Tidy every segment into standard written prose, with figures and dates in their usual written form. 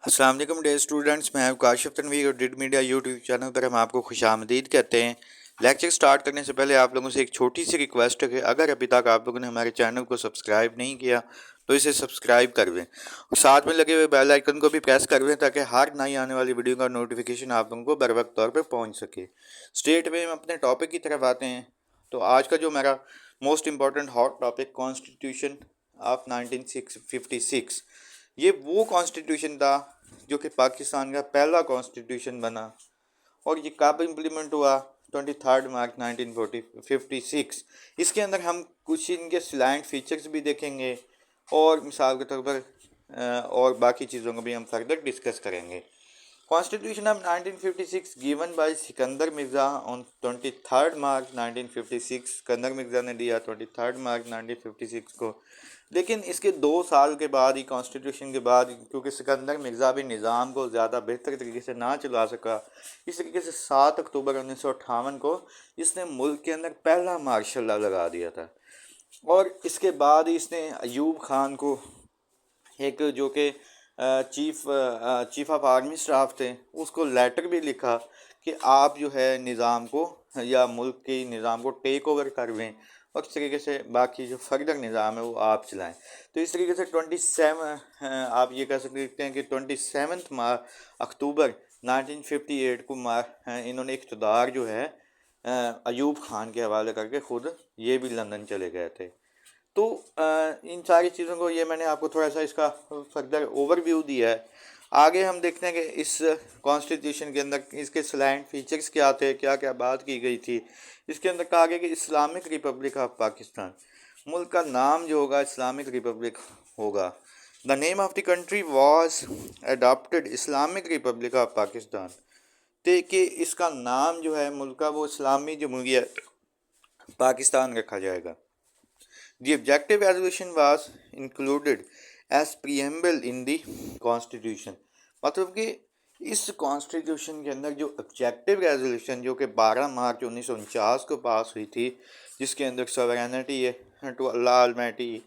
अस्सलाम वालेकुम dear students, मैं काशिफ तनवीर और डिड मीडिया यूट्यूब चैनल पर हम आपको खुशामदीद कहते हैं। लेक्चर स्टार्ट करने से पहले आप लोगों से एक छोटी सी रिक्वेस्ट है कि अगर अभी तक आप लोगों ने हमारे चैनल को सब्सक्राइब नहीं किया तो इसे सब्सक्राइब कर दें और साथ में लगे हुए बेल आइकन को भी प्रेस कर दें ताकि हर नई आने वाली वीडियो का नोटिफिकेशन आप लोगों को बर वक्त तौर पर पहुँच सके। स्ट्रेट वे हम अपने टॉपिक की तरफ आते हैं। तो आज का जो मेरा most important hot topic constitution of 1956, ये वो कॉन्स्टिट्यूशन था जो कि पाकिस्तान का पहला कॉन्स्टिट्यूशन बना और ये कब इम्प्लीमेंट हुआ 23 मार्च 1956। इसके अंदर हम कुछ इनके स्लैंड फीचर्स भी देखेंगे और मिसाल के तौर पर और बाकी चीज़ों को भी हम फर्दर डिस्कस करेंगे। Constitution of 1956 given by Sikandar Mirza on 23 मार्च 1956। सिकंदर मिर्ज़ा ने दिया 23 मार्च 1956 को, लेकिन इसके 2 साल के बाद ही कॉन्स्टिट्यूशन के बाद, क्योंकि सिकंदर मिर्ज़ा भी निज़ाम को ज़्यादा बेहतर तरीके से ना चला सका, इस तरीके से 7 अक्टूबर 1958 को इसने मुल्क के अंदर पहला मार्शल लॉ लगा दिया था। और इसके बाद इसने अयूब खान को एक जो कि चीफ ऑफ आर्मी स्टाफ थे, उसको लेटर भी लिखा कि आप जो है निज़ाम को या मुल्क के निज़ाम को टेक ओवर कर लें और इस तरीके से बाकी जो फर्दर निज़ाम है वो आप चलाएं। तो इस तरीके से 27 आप ये कह सकते हैं कि 27 अक्टूबर 1958 को इन्होंने इक़्तिदार जो है अयूब खान के हवाले करके ख़ुद ये भी लंदन चले गए थे। तो इन सारी चीज़ों को ये मैंने आपको थोड़ा सा इसका फर्दर ओवरव्यू दिया है। आगे हम देखते हैं कि इस कॉन्स्टिट्यूशन के अंदर इसके स्लैंड फीचर्स क्या थे, क्या क्या बात की गई थी। इसके अंदर कहा गया कि इस्लामिक रिपब्लिक ऑफ पाकिस्तान, मुल्क का नाम जो होगा इस्लामिक रिपब्लिक होगा। The name of the country was adopted Islamic Republic of Pakistan, तो कि इसका नाम जो है मुल्क का वो इस्लामी जमहूरियत पाकिस्तान रखा जाएगा। The objective resolution was included as preamble in the constitution। मतलब कि इस कॉन्स्टिट्यूशन के अंदर जो ऑब्जेक्टिव रेजोल्यूशन जो कि 12 मार्च 1949 को पास हुई थी, जिसके अंदर sovereignty to Allah Almighty,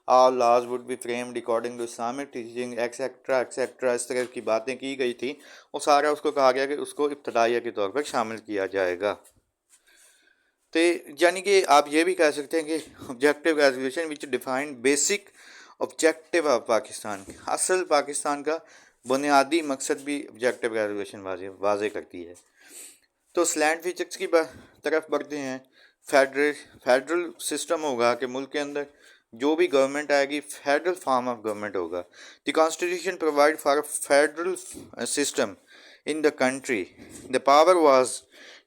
all laws would be framed according to Islamic teaching etcetera etcetera, इस तरह की बातें की गई थी और सारा उसको कहा गया कि उसको इब्तदाइया के तौर पर शामिल किया जाएगा। तो यानी कि आप ये भी कह सकते हैं कि objective resolution which define basic objective of Pakistan, असल पाकिस्तान का बुनियादी मकसद भी ऑब्जेक्टिव रेजोल्यूशन वाजे करती है। तो स्लैंड फीचर्स की तरफ बढ़ते हैं। फेडरल सिस्टम होगा कि मुल्क के अंदर जो भी गवर्नमेंट आएगी फेडरल फॉर्म ऑफ गवर्नमेंट होगा। The constitution provide for a federal system in the country. The power was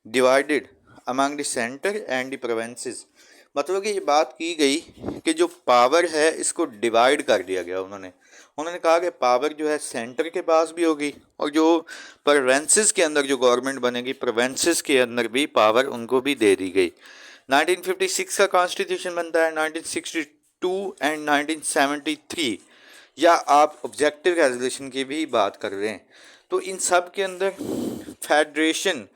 divided among the centre and the provinces. मतलब कि ये बात की गई कि जो पावर है इसको डिवाइड कर दिया गया। उन्होंने कहा कि पावर जो है सेंटर के पास भी होगी और जो प्रोविंसेस के अंदर जो गवर्नमेंट बनेगी प्रोविंसेस के अंदर भी पावर उनको भी दे दी गई। 1956 का कॉन्स्टिट्यूशन बनता है 1962 एंड 1973, या आप ऑब्जेक्टिव रेजोल्यूशन की भी बात कर रहे हैं। तो इन सब के अंदर फेडरेशन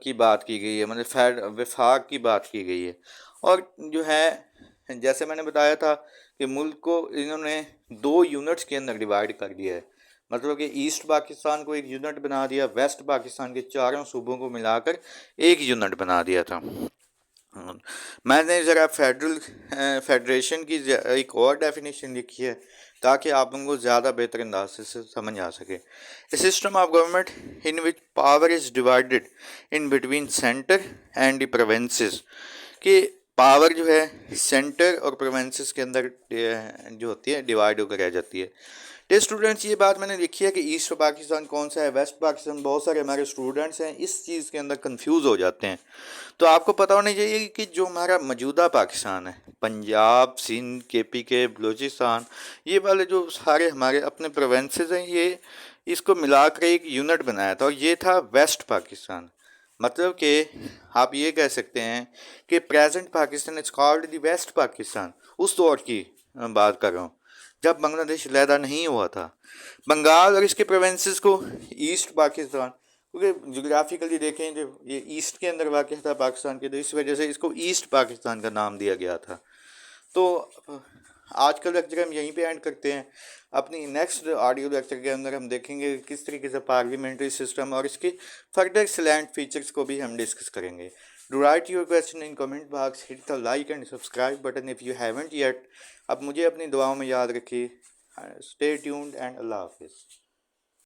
की बात की गई है, मतलब विफाक की बात की गई है। और जो है जैसे मैंने बताया था कि मुल्क को इन्होंने 2 यूनिट्स के अंदर डिवाइड कर दिया है। मतलब कि ईस्ट पाकिस्तान को एक यूनिट बना दिया, वेस्ट पाकिस्तान के चारों सूबों को मिलाकर एक यूनिट बना दिया था। मैंने ज़रा फेडरेशन की एक और डेफिनेशन लिखी है ताकि आप लोगों को ज़्यादा बेहतर अंदाज से समझ आ सके। A system of government in which power is divided in between centre and the provinces, कि पावर जो है सेंटर और प्रोविंसेस के अंदर जो होती है डिवाइड होकर रह जाती है। तो स्टूडेंट्स ये बात मैंने लिखी है कि ईस्ट पाकिस्तान कौन सा है, वेस्ट पाकिस्तान, बहुत सारे हमारे स्टूडेंट्स हैं इस चीज़ के अंदर कंफ्यूज हो जाते हैं। तो आपको पता होना चाहिए कि जो हमारा मौजूदा पाकिस्तान है, पंजाब, सिंध, KPK, बलूचिस्तान, ये वाले जो सारे हमारे अपने प्रोविंसेस हैं, ये इसको मिलाकर एक यूनिट बनाया था और ये था वेस्ट पाकिस्तान। मतलब कि आप ये कह सकते हैं कि present Pakistan is called the west Pakistan. उस दौर की बात कर रहा हूँ जब बांग्लादेश लैदा नहीं हुआ था। बंगाल और इसके प्रोविंसेस को ईस्ट पाकिस्तान, क्योंकि जोग्राफिकली देखें जो ये ईस्ट के अंदर वाक़ था पाकिस्तान के, तो इस वजह से इसको ईस्ट पाकिस्तान का नाम दिया गया था। तो आज का लेक्चर हम यहीं पे एंड करते हैं। अपनी नेक्स्ट ऑडियो लेक्चर के अंदर हम देखेंगे किस तरीके से पार्लियामेंट्री सिस्टम और इसके फर्दर स्लैंट फीचर्स को भी हम डिस्कस करेंगे। Do right your question in comment box, hit the like and subscribe button if you haven't yet. अब मुझे अपनी दुआओं में याद रखिए। स्टे ट्यून्ड एंड अल्लाह हाफिज़।